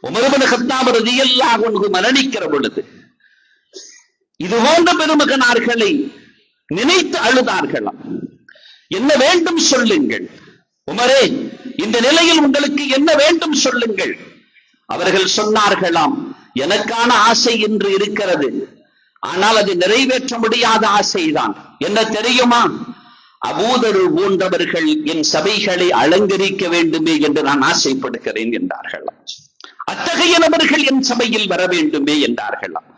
உமர் இப்னு கத்தாப் ரலியல்லாஹு அன்ஹு மரணிக்கிற பொழுது இது போன்ற பெருமகனார்களை நினைத்து அழுதார்களாம். என்ன வேண்டும் சொல்லுங்கள் உமரே, இந்த நிலையில் உங்களுக்கு என்ன வேண்டும் சொல்லுங்கள். அவர்கள் சொன்னார்களாம், எனக்கான ஆசை இன்று இருக்கிறது, ஆனால் அது நிறைவேற்ற முடியாத ஆசைதான். என்ன தெரியுமா? அபூதர் போன்றவர்கள் என் சபைகளை அலங்கரிக்க வேண்டுமே என்று நான் ஆசைப்படுகிறேன் என்றார்களாம். அத்தகைய நபர்கள் என் சபையில் வர வேண்டுமே என்றார்களாம்.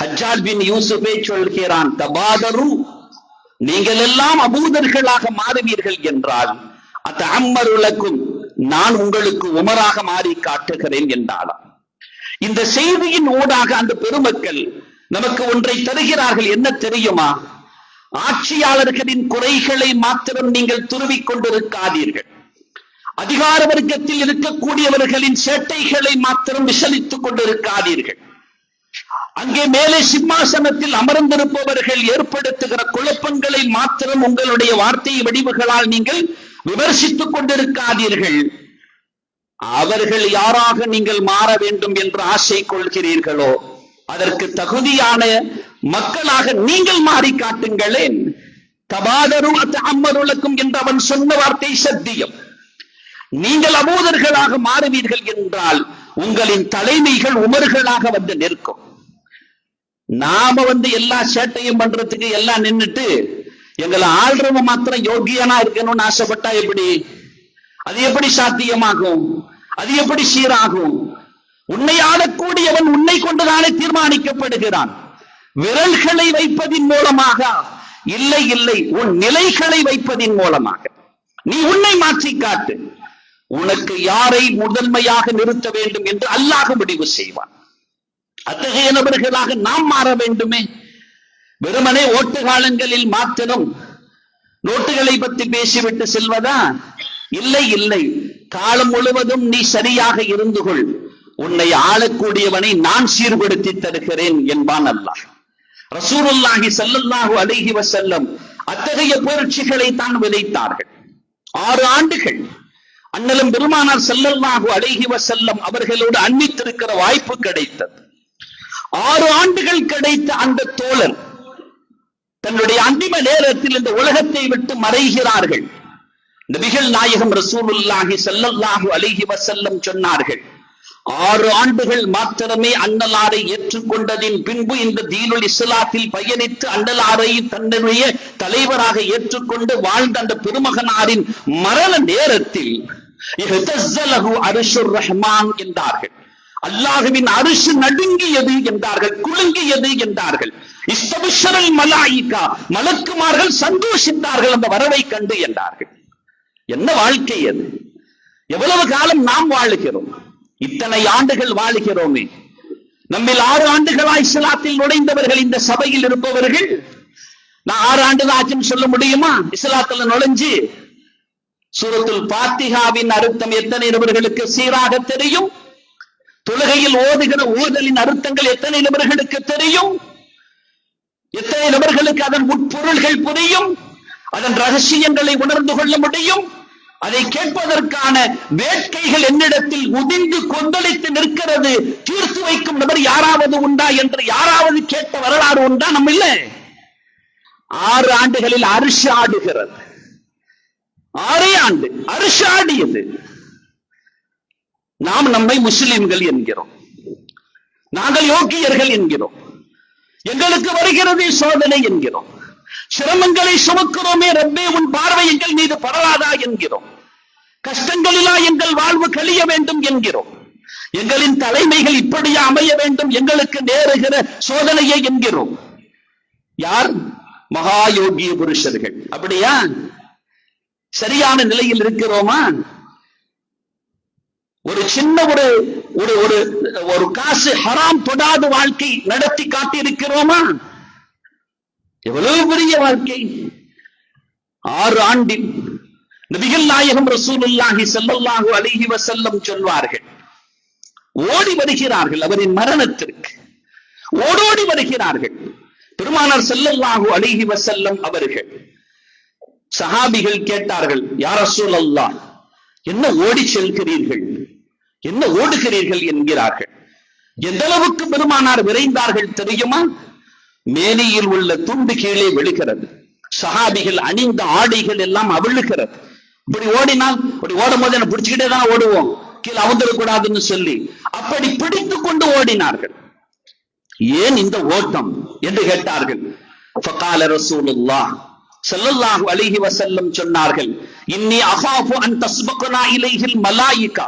ஹஜ்ஜாஜ் பின் யூசுஃபே சொல்கிறான், தபாதரு, நீங்கள் எல்லாம் அபூதர்களாக மாறுவீர்கள் என்றால் அத்தஅம்மருலக்கும், நான் உங்களுக்கு உமராக மாறி காட்டுகிறேன் என்றாலாம். இந்த செய்தியின் ஊடாக அந்த பெருமக்கள் நமக்கு ஒன்றை தருகிறார்கள். என்ன தெரியுமா? ஆட்சியாளர்களின் குறைகளை மாத்திரம் நீங்கள் துருவிக் கொண்டிருக்காதீர்கள். அதிகார வர்க்கத்தில் இருக்கக்கூடியவர்களின் சேட்டைகளை மாத்திரம் விசலித்துக் கொண்டிருக்காதீர்கள். அங்கே மேலே சிம்மாசனத்தில் அமர்ந்திருப்பவர்கள் ஏற்படுத்துகிற குழப்பங்களை மாத்திரம் உங்களுடைய வார்த்தை வடிவுகளால் நீங்கள் விமர்சித்துக் கொண்டிருக்காதீர்கள். அவர்கள் யாராக நீங்கள் மாற வேண்டும் என்று ஆசை கொள்கிறீர்களோ அதற்கு தகுதியான மக்களாக நீங்கள் மாறி காட்டுங்களேன். தபாதரு அத்தஅம்மருலக்கும் என்று அவன் சொன்ன வார்த்தை சத்தியம். நீங்கள் அபூதர்களாக மாறுவீர்கள் என்றால் உங்களின் தலைமைகள் உமர்களாக வந்து நிற்கும். நாம எல்லா சேட்டையும் பண்றதுக்கு எல்லாம் நின்னுட்டு எங்களை ஆள்றவங்க மாத்திரம் யோகியனா இருக்கணும்னு ஆசைப்பட்டா எப்படி? அது எப்படி சாத்தியமாகும்? அது எப்படி சீராகும்? உன்னை ஆளக்கூடியவன் உன்னை கொண்டுதானே தீர்மானிக்கப்படுகிறான். விரல்களை வைப்பதின் மூலமாக இல்லை, இல்லை, உன் நிலைகளை வைப்பதின் மூலமாக நீ உன்னை மாற்றி காட்டு. உனக்கு யாரை முதன்மையாக நிறுத்த வேண்டும் என்று அல்லாஹ் முடிவு செய்வான். அத்தகைய நபர்களாக நாம் மாற வேண்டுமே. வெறுமனே ஓட்டு காலங்களில் மாத்திரம் நோட்டுகளை பற்றி பேசிவிட்டு செல்வதா? இல்லை, இல்லை, காலம் முழுவதும் நீ சரியாக இருந்து கொள், உன்னை ஆளக்கூடியவனை நான் சீர்படுத்தி தருகிறேன் என்பான் அல்லாஹ். ரசூலுல்லாஹி ஸல்லல்லாஹு அலைஹி வஸல்லம் அத்தகைய புரட்சிகளை தான் விதைத்தார்கள். 6 ஆண்டுகள் அண்ணலும் பெருமானார் ஸல்லல்லாஹு அலைஹி வஸல்லம் அவர்களோடு அன்னித்திருக்கிற வாய்ப்பு கிடைத்தது. 6 ஆண்டுகள் கிடைத்த அந்த தோழர் தன்னுடைய அந்திம நேரத்தில் இந்த உலகத்தை விட்டு மறைகிறார்கள். நபிகள் நாயகம் ரசூலுல்லாஹி ஸல்லல்லாஹு அலைஹி வஸல்லம் சொன்னார்கள், 6 ஆண்டுகள் மாத்திரமே அன்னலாரை ஏற்றுக்கொண்டதின் பின்பு இந்த தீனுல் இஸ்லாத்தில் பயணித்து அன்னலாரை தன்னுடைய தலைவராக ஏற்றுக்கொண்டு வாழ்ந்த அந்த பெருமகனாரின் மரண நேரத்தில் அரிஷுர் ரஹ்மான் என்றார்கள். அல்லாஹுவின் அரிசு நடுங்கியது என்றார்கள், குலுங்கியது என்றார்கள். இஸ்தபிஷரல் மலாயிகா, மலக்குமார்கள் சந்தோஷித்தார்கள் அந்த வரவை கண்டு என்றார்கள். என்ன வாழ்க்கை அது! எவ்வளவு காலம் நாம் வாழுகிறோம்? இத்தனை ஆண்டுகள் வாழுகிறோமே. நம்மில் 6 ஆண்டுகளாய் இஸ்லாத்தில் நுழைந்தவர்கள், இந்த சபையில் இருப்பவர்கள், நான் 6 ஆண்டுகள் ஆச்சுன்னு சொல்ல முடியுமா? இஸ்லாத்துல நுழைஞ்சு சூரத்துல் ஃபாத்திஹாவின் அர்த்தம் எத்தனை நபர்களுக்கு சீராக தெரியும்? தொழுகையில் ஓதுகிற ஓதலின் அர்த்தங்கள் எத்தனை நபர்களுக்கு தெரியும்? எத்தனை நபர்களுக்கு அதன் உட்பொருள்கள் புரியும், அதன் ரகசியங்களை உணர்ந்து கொள்ள முடியும்? அதை கேட்பதற்கான வேட்கைகள் என்னிடத்தில் உதிர்ந்து கொந்தளித்து நிற்கிறது. தீர்த்து வைக்கும் நபர் யாராவது உண்டா என்று யாராவது கேட்ட வரலாறு உண்டா? நம்ம இல்ல. 6 ஆண்டுகளில் அரிசி ஆடுகிறது. 6 ஆண்டு அரிசி ஆடியது. நாம் நம்மை முஸ்லிம்கள் என்கிறோம், நாங்கள் யோகியர்கள் என்கிறோம், எங்களுக்கு வருகிறது சோதனை என்கிறோம், சிரமங்களை சுமக்கிறோமே, ரப்பே உன் பார்வை எங்கள் மீது பரவாதா என்கிறோம், கஷ்டங்களிலா எங்கள் வாழ்வு கழிய வேண்டும் என்கிறோம், எங்களின் தலைமைகள் இப்படியா அமைய வேண்டும், எங்களுக்கு நேருகிற சோதனையை என்கிறோம். யார்? மகா யோகிய புருஷர்கள். அப்படியா? சரியான நிலையில் இருக்கிறோமா? ஒரு சின்ன ஒரு காசு ஹராம் தொடாத வாழ்க்கை நடத்தி காட்டியிருக்கிறோமா? எவ்வளவு பெரிய வாழ்க்கை! 6 ஆண்டில் நபிகள் நாயகம் ரசூலுல்லாஹி ஸல்லல்லாஹு அலைஹி வஸல்லம் சொல்வார்கள், ஓடி வருகிறார்கள் அவரின் மரணத்திற்கு, ஓடோடி வருகிறார்கள் பெருமானார் ஸல்லல்லாஹு அலைஹி வஸல்லம் அவர்கள். சஹாபிகள் கேட்டார்கள், யா ரசூலல்லாஹ், என்ன ஓடி செல்கிறீர்கள், என்ன ஓடுகிறீர்கள் என்கிறார்கள். எந்த அளவுக்கு பெருமானார் விரைந்தார்கள் தெரியுமா? மேனியில் உள்ள துண்டு கீழே விழுகிறது, சஹாபிகள் அணிந்த ஆடைகள் எல்லாம் அவிழுகிறது. இப்படி ஓடினால், இப்படி ஓடும் போது என்ன பிடிச்சுக்கிட்டே தான் ஓடுவோம், கீழே அவுந்துடக்கூடாதுன்னு சொல்லி அப்படி பிடித்துக் கொண்டு ஓடினார்கள். ஏன் இந்த ஓட்டம் என்று கேட்டார்கள். ஃபகால ரசூலுல்லாஹ் ஸல்லல்லாஹு அலைஹி வஸல்லம் சொன்னார்கள், இன்னி அகாஃபு அன் தஸ்பகனா இலைஹில் மலாயிகா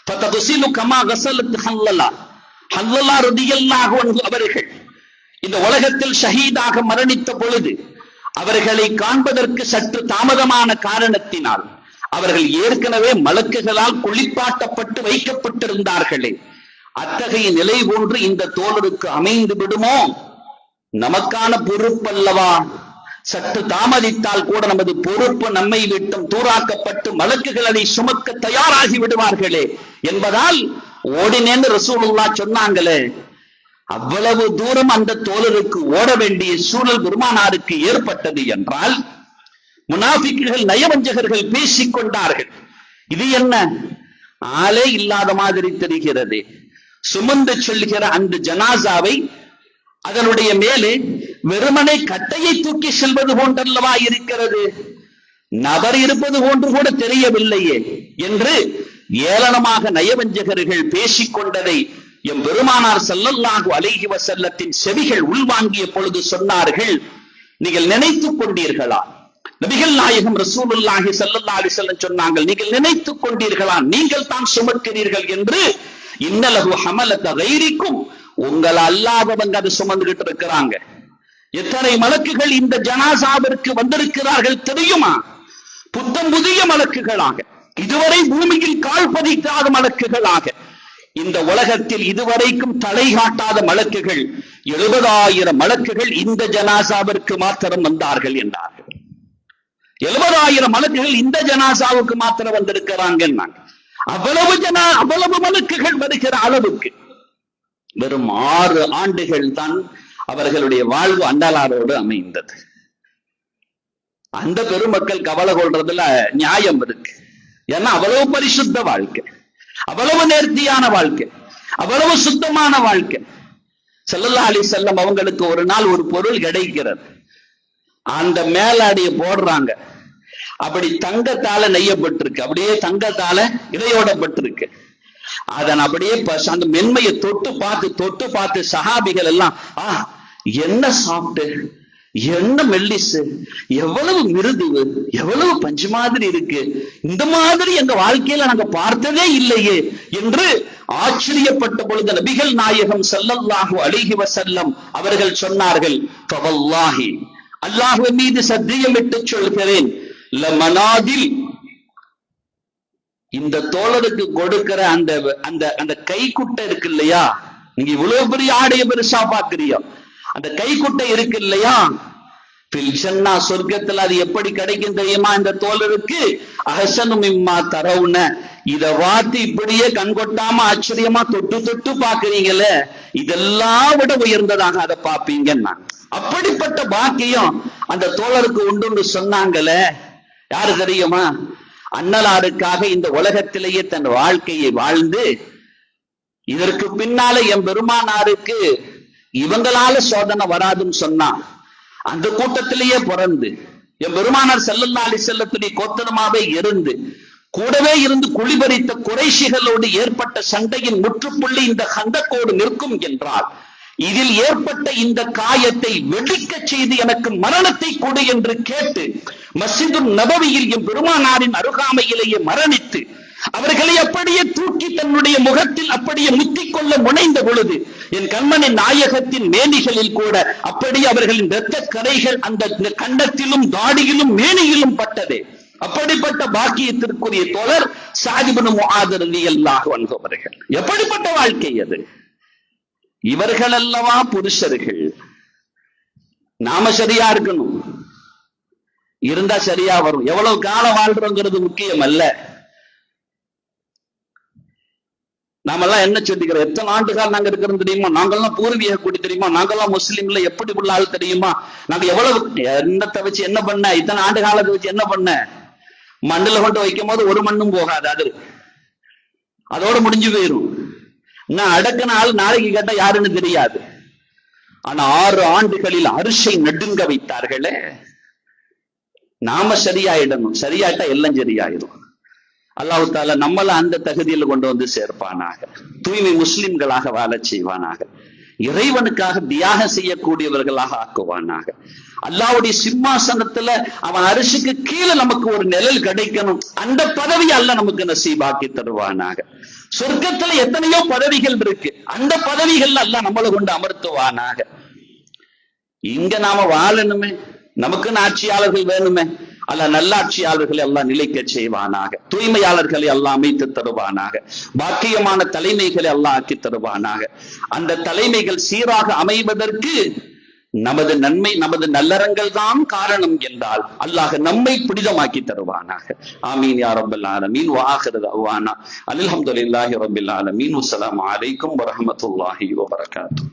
ஃபதக்ஸிலு கமா கஸலத் ஹல்லலா. ஹல்லலா ரலியல்லாஹு அன்ஹு அவர்கள் இந்த உலகத்தில் ஷஹீதாக மரணித்த பொழுது அவர்களை காண்பதற்கு சற்று தாமதமான காரணத்தினால் அவர்கள் ஏற்கனவே மலக்குகளால் குளிப்பாட்டப்பட்டு வைக்கப்பட்டிருந்தார்களே, அத்தகைய நிலை போன்று இந்த தோழருக்கு அமைந்து விடுமோ? நமக்கான பொறுப்பல்லவா, சற்று தாமதித்தால் கூட நமது பொறுப்பு நம்மை விட்டும் தூராக்கப்பட்டு மலக்குகள் அதை சுமக்க தயாராகி விடுவார்களே என்பதால் ஓடினேன்னு ரசூலுல்லாஹ் சொன்னாங்களே. அவ்வளவு தூரம் அந்த தோழருக்கு ஓட வேண்டிய சூழல் பெருமானாருக்கு ஏற்பட்டது என்றால், முனாஃபிக்குகள் நயவஞ்சகர்கள் பேசிக் கொண்டார்கள். இது என்ன, ஆளே இல்லாத மாதிரி தெரிகிறது, சுமந்து செல்கிற அந்த ஜனாசாவை அதனுடைய மேலே வெறுமனை கட்டையை தூக்கி செல்வது போன்றல்லவா இருக்கிறது, நபர் இருப்பது போன்று கூட தெரியவில்லையே என்று ஏளனமாக நயவஞ்சகர்கள் பேசிக் கொண்டதை எம் பெருமானார் ஸல்லல்லாஹு அலைஹி வஸல்லத்தின் செவிகள் உள்வாங்கிய பொழுது சொன்னார்கள், நீங்கள் நினைத்துக் கொண்டீர்களா? நபிகள் நாயகம் ரசூலுல்லாஹி ஸல்லல்லாஹு அலைஹி வஸல்லம் சொன்னார்கள், நீங்கள் நினைத்துக் கொண்டீர்களா நீங்கள் தான் சுமக்கிறீர்கள் என்று? இன்னலஹு ஹமலத கைரிக்கும், உங்கள் அல்லாதவங்க அதை சுமந்துகிட்டு இருக்கிறாங்க. எத்தனை மலக்குகள் இந்த ஜனாசாவிற்கு வந்திருக்கிறார்கள் தெரியுமா? புத்தம் புதிய மலக்குகளாக, இதுவரை பூமியில் கால் பதிக்காத மலக்குகளாக, இந்த உலகத்தில் இதுவரைக்கும் தலை காட்டாத மலக்குகள் 70,000 மலக்குகள் இந்த ஜனாசாவிற்கு மாத்திரம் வந்தார்கள் என்றார்கள். 70,000 மலக்குகள் இந்த ஜனாசாவுக்கு மாத்திரம் வந்திருக்கிறாங்க. அவ்வளவு மலக்குகள் வருகிற அளவுக்கு வெறும் 6 ஆண்டுகள் தான் அவர்களுடைய வாழ்வு அண்டலாரோடு அமைந்தது. அந்த பெருமக்கள் கவலை கொள்றதுல நியாயம் இருக்கு. ஏன்னா அவ்வளவு பரிசுத்த வாழ்க்கை, அவ்வளவு நேர்த்தியான வாழ்க்கை, அவ்வளவு சுத்தமான வாழ்க்கை. ஸல்லல்லாஹு அலைஹி வஸல்லம் அவங்களுக்கு ஒரு நாள் ஒரு பொருள் கிடைக்கிறது, அந்த மேலாடிய போடுறாங்க, அப்படி தங்கத்தால நெய்யப்பட்டிருக்கு, அப்படியே தங்கத்தால இடையோடப்பட்டிருக்கு. அதன் அப்படியே அந்த மென்மையை தொட்டு பார்த்து சஹாபிகள் எல்லாம், என்ன சாப்பிட்டு, என்ன மெல்லிசு, எவ்வளவு மிருதுவு, எவ்வளவு பஞ்சு மாதிரி இருக்கு, இந்த மாதிரி எங்க வாழ்க்கையில நாங்க பார்த்ததே இல்லையே என்று ஆச்சரியப்பட்ட பொழுது நபிகள் நாயகம் ஸல்லல்லாஹு அலைஹி வஸல்லம் அவர்கள் சொன்னார்கள், ஃபவல்லாஹி, அல்லாஹ்வின் மீது சத்தியமிட்டு சொல்கிறேன், லமனாதில், இந்த தோழருக்கு கொடுக்கிற அந்த அந்த அந்த கைக்குட்டை இருக்கு இல்லையா, நீங்க இவ்வளவு பெரிய ஆடைய பெருசா பாக்குறீங்க, அந்த கைக்குட்டை இருக்கு இல்லையா, ஃபில் ஜன்னா, சொர்க்கத்துல அது எப்படி கிடைக்கும் தெரியுமா இந்த தோழருக்கு? அஹ்ஸனு மிம்மா தரவுன, இத வாத்தி இப்படியே கண்கொட்டாம ஆச்சரியமா தொட்டு தொட்டு பாக்குறீங்கல்ல, இதெல்லாம் விட உயர்ந்ததாக அதை பார்ப்பீங்கன்னா அப்படிப்பட்ட பாக்கியம் அந்த தோழருக்கு உண்டு சொன்னாங்களே. யாரு தெரியுமா? அண்ணலாருக்காக இந்த உலகத்திலேயே தன் வாழ்க்கையை வாழ்ந்து இதற்கு பின்னால என் பெருமானாருக்கு இவங்களால சோதனை வராதுன்னு சொன்னா அந்த கூட்டத்திலேயே பிறந்து என் பெருமானார் ஸல்லல்லாஹு அலைஹி வஸல்லத்துடைய கோத்திரமாவே இருந்து கூடவே இருந்து குளிபறித்த குறைஷிகளோடு ஏற்பட்ட சண்டையின் முற்றுப்புள்ளி இந்த கந்தக்கோடு நிற்கும் என்றால் இதில் ஏற்பட்ட இந்த காயத்தை வெடிக்க செய்து எனக்கு மரணத்தை கொடு என்று கேட்டு மஸ்ஜிது நபவியில் என் பெருமானாரின் அருகாமையிலேயே மரணித்து அவர்களை அப்படியே தூக்கி தன்னுடைய முகத்தில் அப்படியே முத்திக் கொள்ள முனைந்த பொழுது என் கண்மணின் நாயகத்தின் மேனிகளில் கூட அப்படியே அவர்களின் இரத்த கரைகள் அந்த கண்டத்திலும் தாடியிலும் மேனியிலும் பட்டதே. அப்படிப்பட்ட பாக்கியத்திற்குரிய தோழர் ஸஅத் இப்னு முஆத் ரலியல்லாஹு அன்ஹு அவர்கள். எப்படிப்பட்ட வாழ்க்கை அது! இவர்கள் அல்லவா புருஷர்கள். நாம சரியா இருக்கணும், இருந்தா சரியா வரும். எவ்வளவு காலம் வாழ்றோங்கிறது முக்கியம் அல்ல. நாமெல்லாம் என்ன சொல்லிக்கிறோம்? எத்தனை ஆண்டுகால் நாங்க இருக்கிறோம் தெரியுமா? நாங்கெல்லாம் பூர்வீக குடி தெரியுமா? நாங்கெல்லாம் முஸ்லீம்ல எப்படி உள்ள ஆள் தெரியுமா? நாங்க எவ்வளவு எண்ணத்தை வச்சு என்ன பண்ண, இத்தனை ஆண்டு காலத்தை வச்சு என்ன பண்ண? மண்ணுல கொண்டு வைக்கும் போது ஒரு மண்ணும் போகாது, அது அதோட முடிஞ்சு போயிரும். நான் அடக்கின ஆள் நாளைக்கு கேட்டா யாருன்னு தெரியாது. ஆனா 6 ஆண்டுகளில் அரிசை நடுங்க வைத்தார்களே. நாம சரியாயிடணும், சரியாயிட்டா எல்லாம் சரியாயிடும். அல்லாஹ் தஆலா நம்மள அந்த தகுதியில் கொண்டு வந்து சேர்ப்பானாக. தூய்மை முஸ்லிம்களாக வாழச் செய்வானாக. இறைவனுக்காக தியாகம் செய்யக்கூடியவர்களாக ஆக்குவானாக. அல்லாஹ்வுடைய சிம்மாசனத்துல அவன் அரிசிக்கு கீழே நமக்கு ஒரு நிழல் கிடைக்கணும். அந்த பதவி அல்லாஹ் நமக்கு நசீபாக்கி தருவானாக. சொர்க்கத்துல எத்தனையோ பதவிகள் இருக்கு, அந்த பதவிகள் அல்லாஹ் நம்மளை கொண்டு அமர்த்துவானாக. இங்க நாம வாழணுமே, நமக்கு ஆட்சியாளர்கள் வேணுமே, அல்ல நல்லாட்சியாளர்களை எல்லாம் நிலைக்க செய்வானாக. தூய்மையாளர்களை எல்லாம் அமைத்து தருவானாக. பாக்கியமான தலைமைகளை எல்லாம் ஆக்கி தருவானாக. அந்த தலைமைகள் சீராக அமைவதற்கு நமது நன்மை, நமது நல்லறங்கள் தான் காரணம் என்றால் அல்லாஹ் நம்மை புனிதமாக்கி தருவானாக. ஆமீன் யா ரப்பல் ஆலமீன். வ ஆகிரு தஅவானா அல்ஹம்துலில்லாஹி ரப்பில் ஆலமீன். வஸ்ஸலாமு அலைக்கும் வரஹ்மத்துல்லாஹி வபரகாத்துஹு.